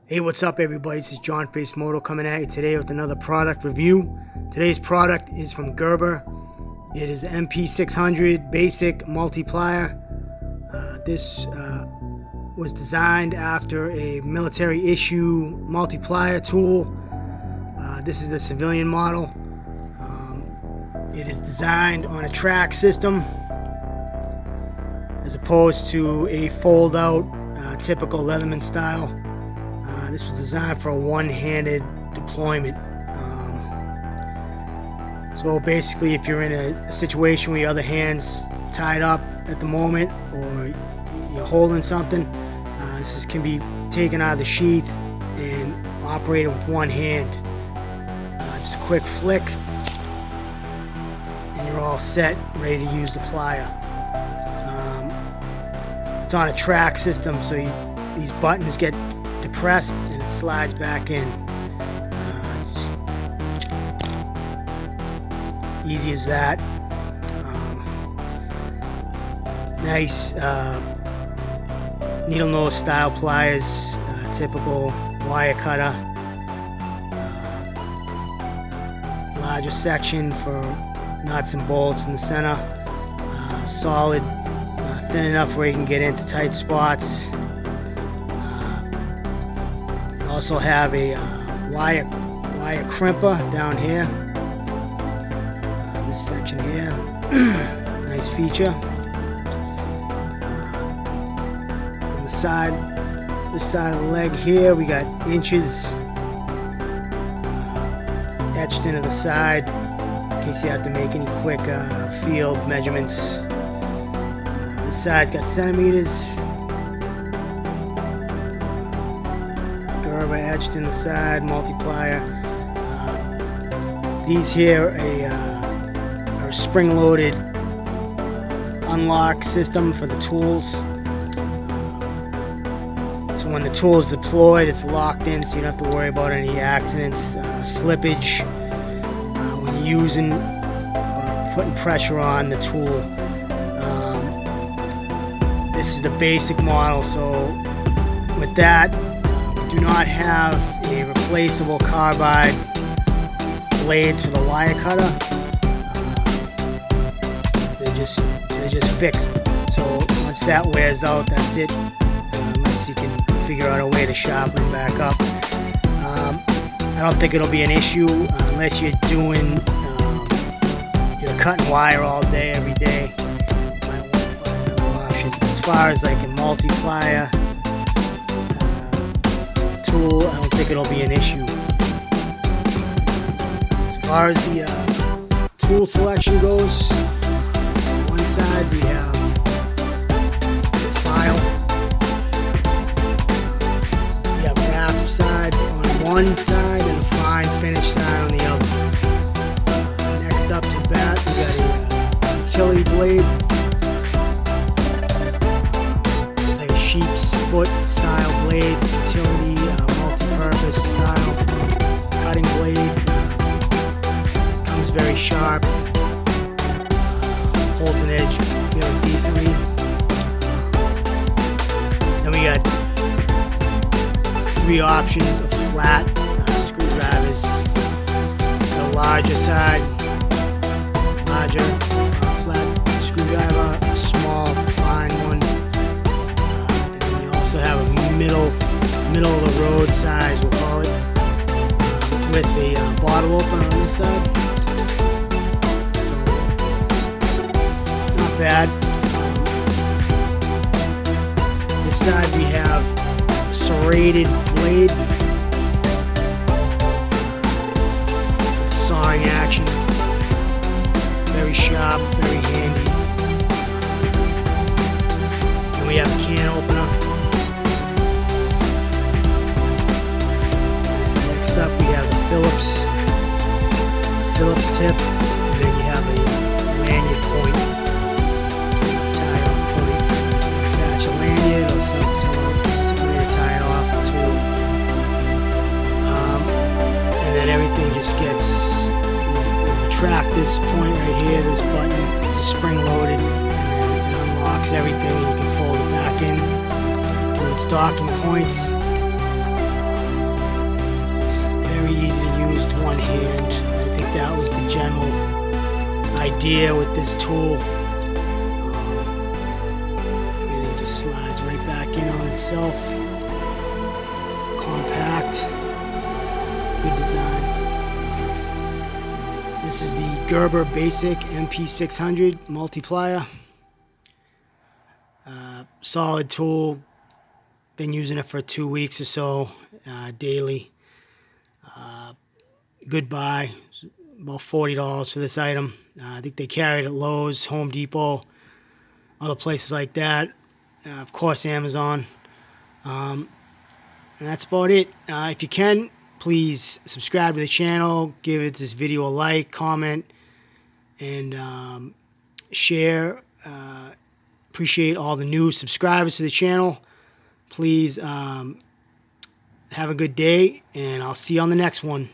Hey, what's up everybody? This is John Face Moto coming at you today with another product review. Today's product is from Gerber. It is the MP600 basic multiplier. This was designed after a military issue multiplier tool. This is the civilian model. It is designed on a track system as opposed to a fold out typical Leatherman style. This was designed for a one-handed deployment. So basically, if you're in a situation where your other hand's tied up at the moment or you're holding something, this can be taken out of the sheath and operated with one hand. Just a quick flick and you're all set, ready to use the plier. It's on a track system, so these buttons get depressed and it slides back in. Easy as that. Nice needle nose style pliers, typical wire cutter. Larger section for nuts and bolts in the center. Solid, thin enough where you can get into tight spots. Also have a wire crimper down here. This section here, nice feature. On the side, this side of the leg here, we got inches etched into the side in case you have to make any quick field measurements. This side's got centimeters. Gerber etched in the side, multiplier. These here are a spring-loaded unlock system for the tools. So when the tool is deployed, it's locked in, so you don't have to worry about any accidents, slippage when you're using, putting pressure on the tool. This is the basic model, so with that, do not have a replaceable carbide blades for the wire cutter. They're just fixed. So once that wears out, that's it. Unless you can figure out a way to sharpen them back up. I don't think it'll be an issue unless you're doing, you're cutting wire all day, every day. You might want to find another option. As far as like a multiplier tool, I don't think it'll be an issue. As far as the tool selection goes, on one side we have the file. We have rasp side on one side and a fine finish side on the other. Next up to bat, we got a utility blade. It's like a sheep's foot style blade, utility, multi-purpose style cutting blade. Comes very sharp, holds an edge fairly decently. Then we got three options of flat screwdrivers. The larger side, larger flat screwdriver, a small fine one, and then we also have a middle of the road size, we'll call it, with the bottle opener on this side. So not bad. This side we have a serrated blade, sawing action, very sharp, very handy. Then we have a can opener. Next up we have the Phillips tip, and then you have a lanyard point, tie-on point. Attach a lanyard or some way to tie it off the tool. And then everything just gets, you retract this point right here, this button, it's spring-loaded, and then it unlocks everything, and you can fold it back in to its docking points. idea with this tool. Everything just slides right back in on itself. Compact, good design. This is the Gerber Basic MP600 multiplier. Solid tool. Been using it for 2 weeks or so, daily. Good buy. About $40 for this item. I think they carry it at Lowe's, Home Depot, other places like that. Of course, Amazon. And that's about it. If you can, please subscribe to the channel, give this video a like, comment, and share. Appreciate all the new subscribers to the channel. Please have a good day, and I'll see you on the next one.